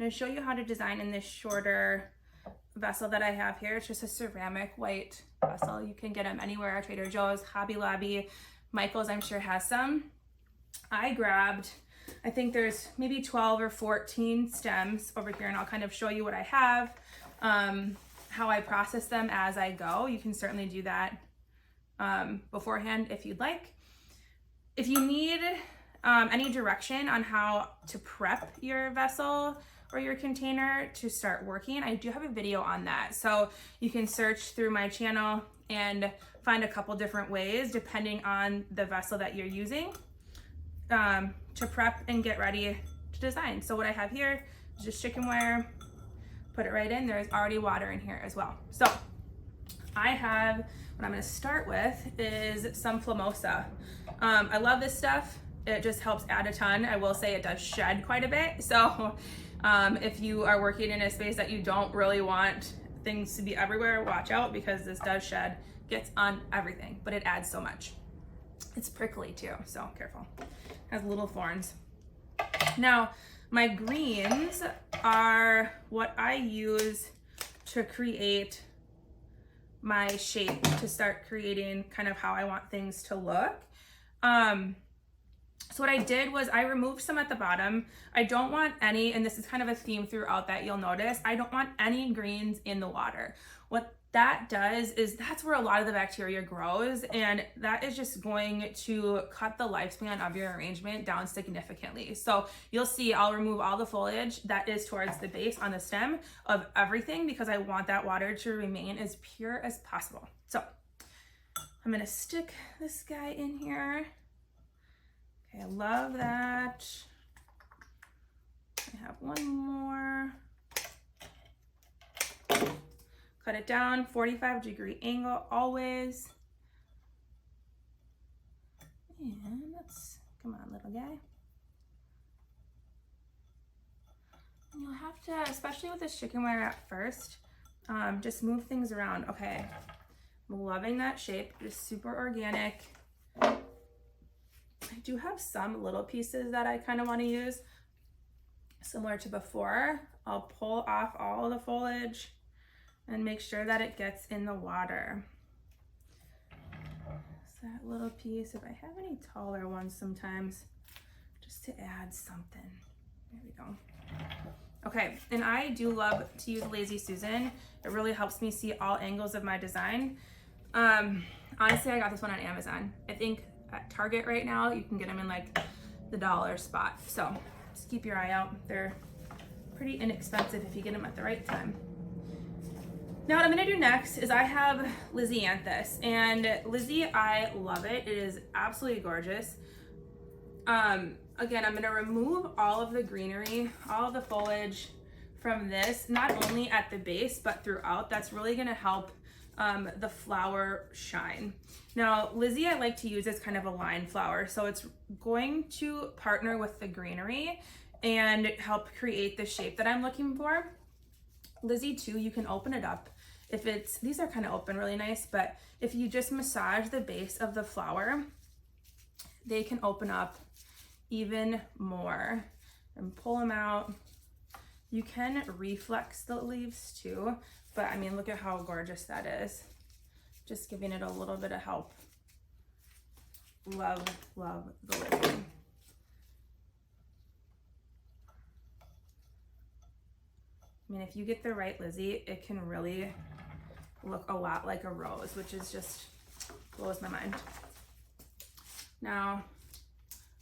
going to show you how to design in this shorter vessel that I have here. It's just a ceramic white vessel. You can get them anywhere, Trader Joe's, Hobby Lobby, Michael's I'm sure has some. I grabbed, I think there's maybe 12 or 14 stems over here, and I'll kind of show you what I have, how I process them as I go. You can certainly do that beforehand if you'd like. If you need any direction on how to prep your vessel or your container to start working, I do have a video on that. So you can search through my channel and find a couple different ways depending on the vessel that you're using to prep and get ready to design. So what I have here is just chicken wire, put it right in. There's already water in here as well. So I have, what I'm gonna start with is some Plumosa. I love this stuff. It just helps add a ton. I will say it does shed quite a bit. So if you are working in a space that you don't really want things to be everywhere, watch out, because this does shed, gets on everything, but it adds so much. It's prickly too, so careful. Has little thorns. Now, my greens are what I use to create my shape, to start creating kind of how I want things to look. So what I did was I removed some at the bottom. I don't want any, and this is kind of a theme throughout that you'll notice, I don't want any greens in the water. What that does is that's where a lot of the bacteria grows, and that is just going to cut the lifespan of your arrangement down significantly. So you'll see I'll remove all the foliage that is towards the base on the stem of everything, because I want that water to remain as pure as possible. So I'm gonna stick this guy in here. Okay, I love that. I have one more. Cut it down, 45-degree angle always. And let's, come on, little guy. And you'll have to, especially with this chicken wire at first, just move things around. Okay, I'm loving that shape, just super organic. I do have some little pieces that I kind of want to use, similar to before. I'll pull off all of the foliage and make sure that it gets in the water. So that little piece, if I have any taller ones sometimes, just to add something. There we go. Okay, and I do love to use Lazy Susan. It really helps me see all angles of my design. Honestly, I got this one on Amazon. I think at Target right now, you can get them in like the dollar spot. So just keep your eye out. They're pretty inexpensive if you get them at the right time. Now what I'm gonna do next is I have Lisianthus, and Lizzie, I love it. It is absolutely gorgeous. Again, I'm gonna remove all of the greenery, all of the foliage from this, not only at the base, but throughout. That's really gonna help the flower shine. Now, Lizzie I like to use as kind of a line flower, so it's going to partner with the greenery and help create the shape that I'm looking for. Lizzie too, you can open it up. If it's, these are kind of open really nice, but if you just massage the base of the flower, they can open up even more and pull them out. You can reflex the leaves too, but I mean, look at how gorgeous that is. Just giving it a little bit of help. Love, love the Lizzie. I mean, if you get the right Lizzie, it can really look a lot like a rose, which is just blows my mind. Now,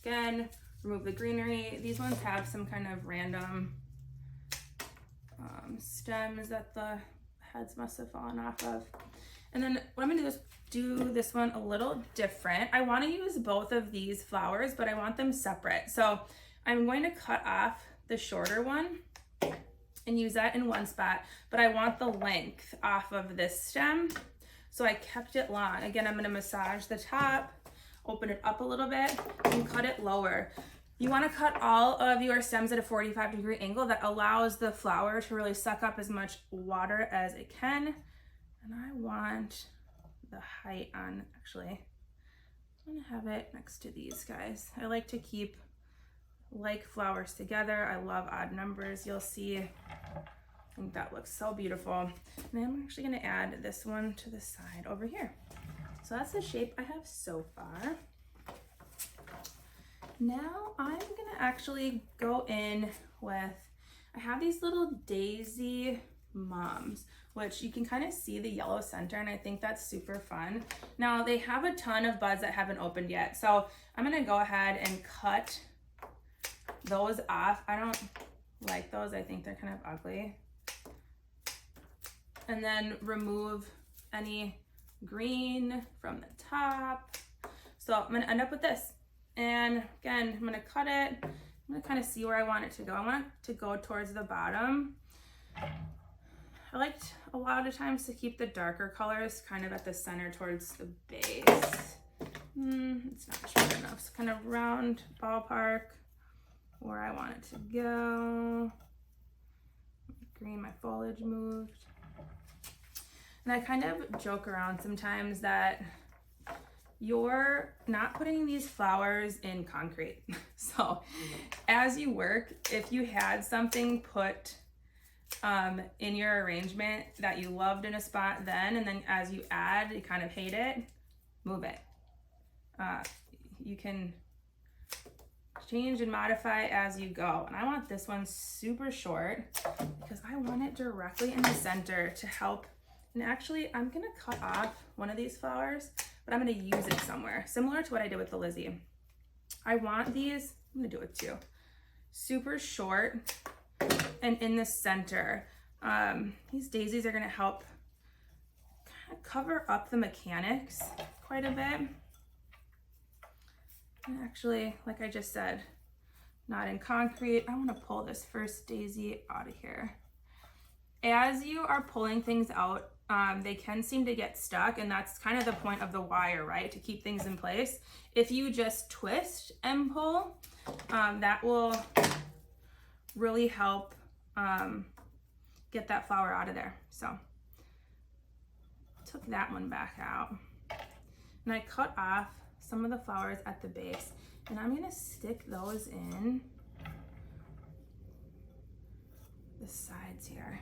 again, remove the greenery. These ones have some kind of random stems that the heads must have fallen off of. And then what I'm gonna do is do this one a little different. I wanna use both of these flowers, but I want them separate. So I'm going to cut off the shorter one and use that in one spot, but I want the length off of this stem, so I kept it long. Again, I'm gonna massage the top, open it up a little bit, and cut it lower. You wanna cut all of your stems at a 45-degree angle that allows the flower to really suck up as much water as it can. And I want the height on, actually, I'm gonna have it next to these guys. I like to keep like flowers together. I love odd numbers. You'll see, I think that looks so beautiful. And then I'm actually gonna add this one to the side over here. So that's the shape I have so far. Now I'm gonna actually go in with, I have these little daisy moms, which you can kind of see the yellow center, and I think that's super fun. Now they have a ton of buds that haven't opened yet, so I'm gonna go ahead and cut those off. I don't like those, I think they're kind of ugly. And then remove any green from the top. So I'm gonna end up with this. And again, I'm gonna cut it. I'm gonna kind of see where I want it to go. I want it to go towards the bottom. I liked a lot of times to keep the darker colors kind of at the center towards the base. It's not short enough. So kind of round ballpark where I want it to go. Green, my foliage moved. And I kind of joke around sometimes that you're not putting these flowers in concrete. So as you work, if you had something put in your arrangement that you loved in a spot then, and then as you add, you kind of hate it, move it. You can change and modify as you go. And I want this one super short because I want it directly in the center to help. And actually, I'm gonna cut off one of these flowers, but I'm gonna use it somewhere, similar to what I did with the Lizzie. I want these, I'm gonna do it too, super short and in the center. These daisies are gonna help kind of cover up the mechanics quite a bit. And actually, like I just said, not in concrete. I wanna pull this first daisy out of here. As you are pulling things out, they can seem to get stuck, and that's kind of the point of the wire, right? To keep things in place. If you just twist and pull, that will really help get that flower out of there. So took that one back out, and I cut off some of the flowers at the base, and I'm gonna stick those in the sides here.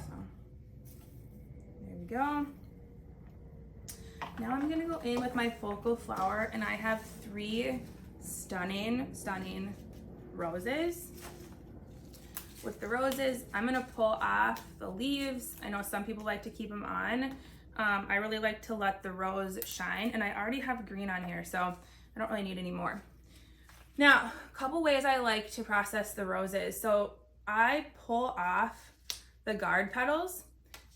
So there we go. Now I'm gonna go in with my focal flower, and I have 3 stunning roses. With the roses, I'm gonna pull off the leaves. I know some people like to keep them on. I really like to let the rose shine, and I already have green on here, so I don't really need any more. Now, a couple ways I like to process the roses. So I pull off the guard petals.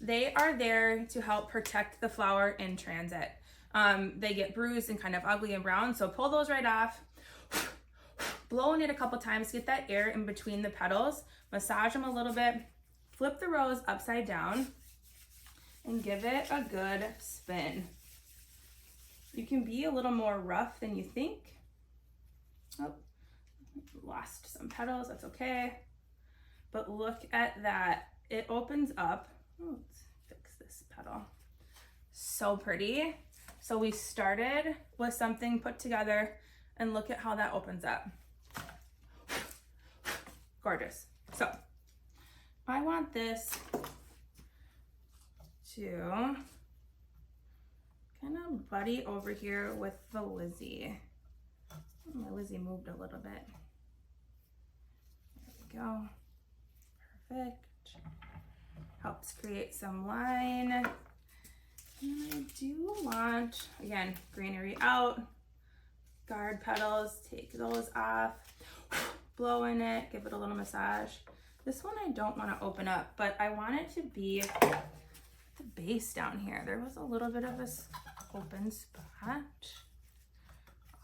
They are there to help protect the flower in transit. They get bruised and kind of ugly and brown, so pull those right off. Blow in it a couple times, get that air in between the petals, massage them a little bit, flip the rose upside down, and give it a good spin. You can be a little more rough than you think. Oh, lost some petals, that's okay. But look at that, it opens up. Oh, let's fix this petal. So pretty. So we started with something put together, and look at how that opens up. Gorgeous. So I want this to kind of buddy over here with the Lizzie. My Lizzie moved a little bit. There we go. Perfect. Helps create some line. And I do want, again, greenery out, guard petals, take those off, blow in it, give it a little massage. This one I don't want to open up, but I want it to be at the base down here. There was a little bit of this open spot.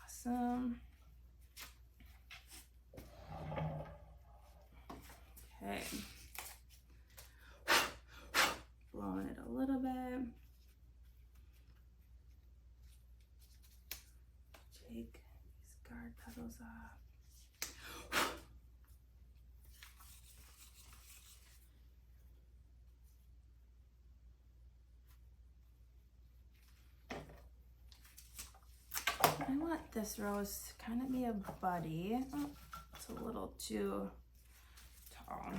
Awesome. Okay. Blowing it a little bit. Take these guard petals off. I want this rose to kind of be a buddy. Oh, it's It's a little too tall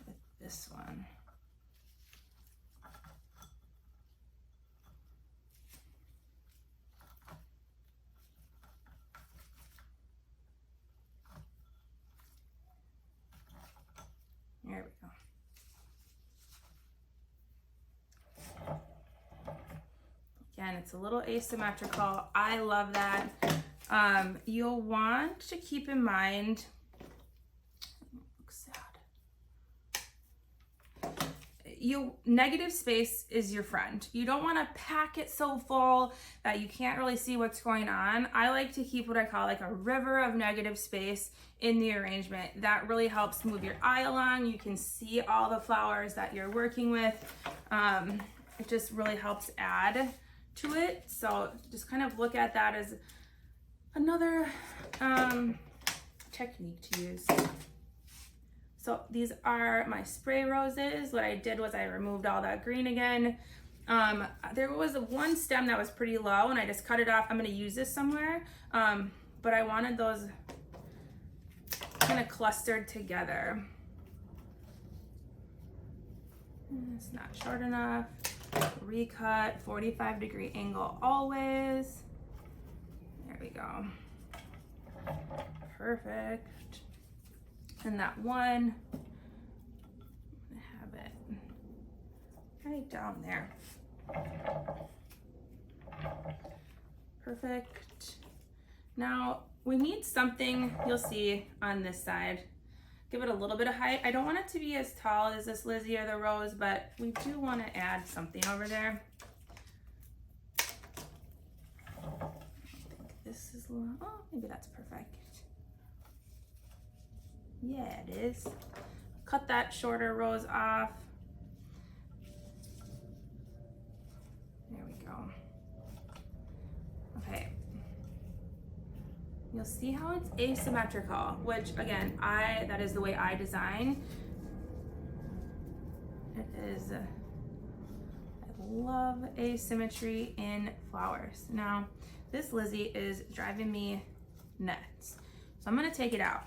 with this one. There we go. Again, it's a little asymmetrical. I love that. You'll want to keep in mind, looks sad. Negative space is your friend. You don't want to pack it so full that you can't really see what's going on. I like to keep what I call like a river of negative space in the arrangement. That really helps move your eye along. You can see all the flowers that you're working with. It just really helps add to it. So just kind of look at that as another technique to use. So these are my spray roses. What I did was I removed all that green again. There was one stem that was pretty low and I just cut it off. I'm gonna use this somewhere, but I wanted those kind of clustered together. It's not short enough. Recut, 45-degree angle always. There we go. Perfect. And that one, I'm gonna have it right down there. Perfect. Now we need something, you'll see on this side. Give it a little bit of height. I don't want it to be as tall as this Lizzie or the rose, but we do want to add something over there. I think this is a little, oh, maybe that's perfect. Yeah, it is. Cut that shorter rose off. There we go. Okay. You'll see how it's asymmetrical, which again, that is the way I design. It is, I love asymmetry in flowers. Now, this Lizzie is driving me nuts. So I'm gonna take it out,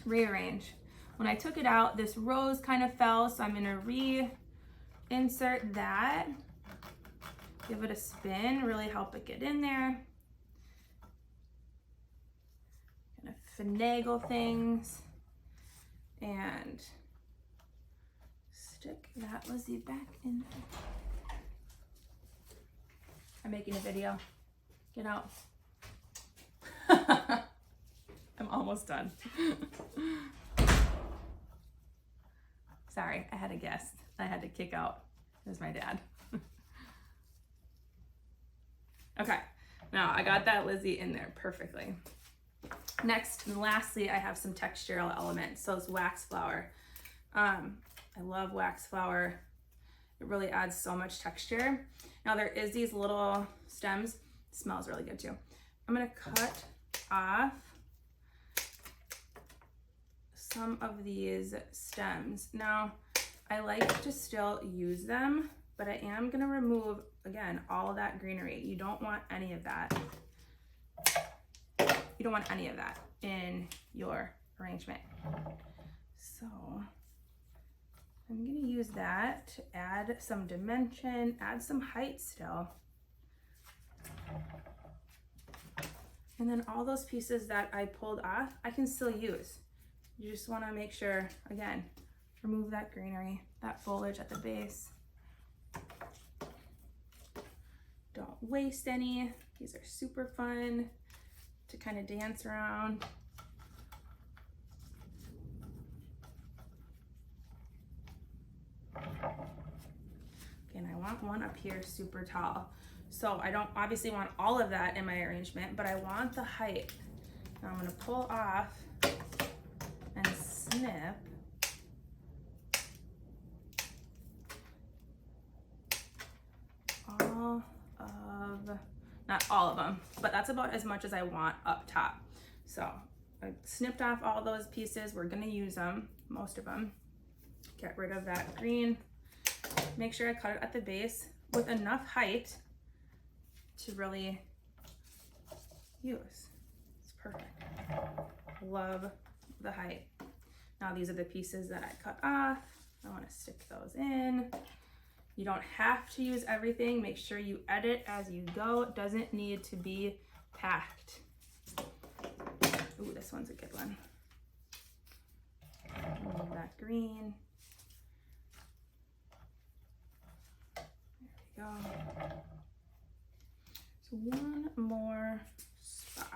rearrange. When I took it out, this rose kind of fell, so I'm gonna reinsert that, give it a spin, really help it get in there. Gonna finagle things and stick that Lizzie back in there. I'm making a video. Get out. I'm almost done. Sorry, I had a guest. I had to kick out. It was my dad. Okay, now I got that Lizzie in there perfectly. Next and lastly, I have some textural elements. So it's wax flower. I love wax flower. It really adds so much texture. Now there is these little stems. It smells really good too. I'm gonna cut off some of these stems. Now, I like to still use them, but I am gonna remove, again, all of that greenery. You don't want any of that. You don't want any of that in your arrangement. So, I'm gonna use that to add some dimension, add some height still. And then all those pieces that I pulled off, I can still use. You just wanna make sure, again, remove that greenery, that foliage at the base. Don't waste any. These are super fun to kind of dance around. Again, I want one up here super tall. So I don't obviously want all of that in my arrangement, but I want the height. Now I'm gonna pull off and snip all of, not all of them, but that's about as much as I want up top. So I snipped off all those pieces. We're gonna use them, most of them. Get rid of that green. Make sure I cut it at the base with enough height to really use. It's Perfect. Love the height. Now these are the pieces that I cut off. I want to stick those in. You don't have to use everything. Make sure you edit as you go. It doesn't need to be packed. Ooh, this one's a good one. Need that green. There we go. So one more spot.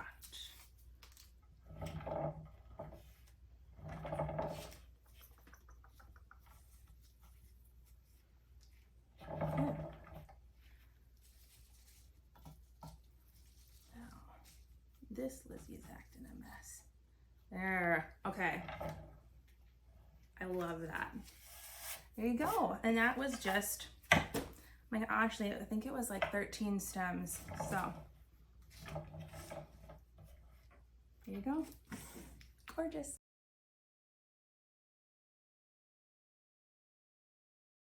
This Lizzie's acting a mess. There, okay. I love that. There you go. And that was just, actually, I think it was like 13 stems. So, there you go. Gorgeous.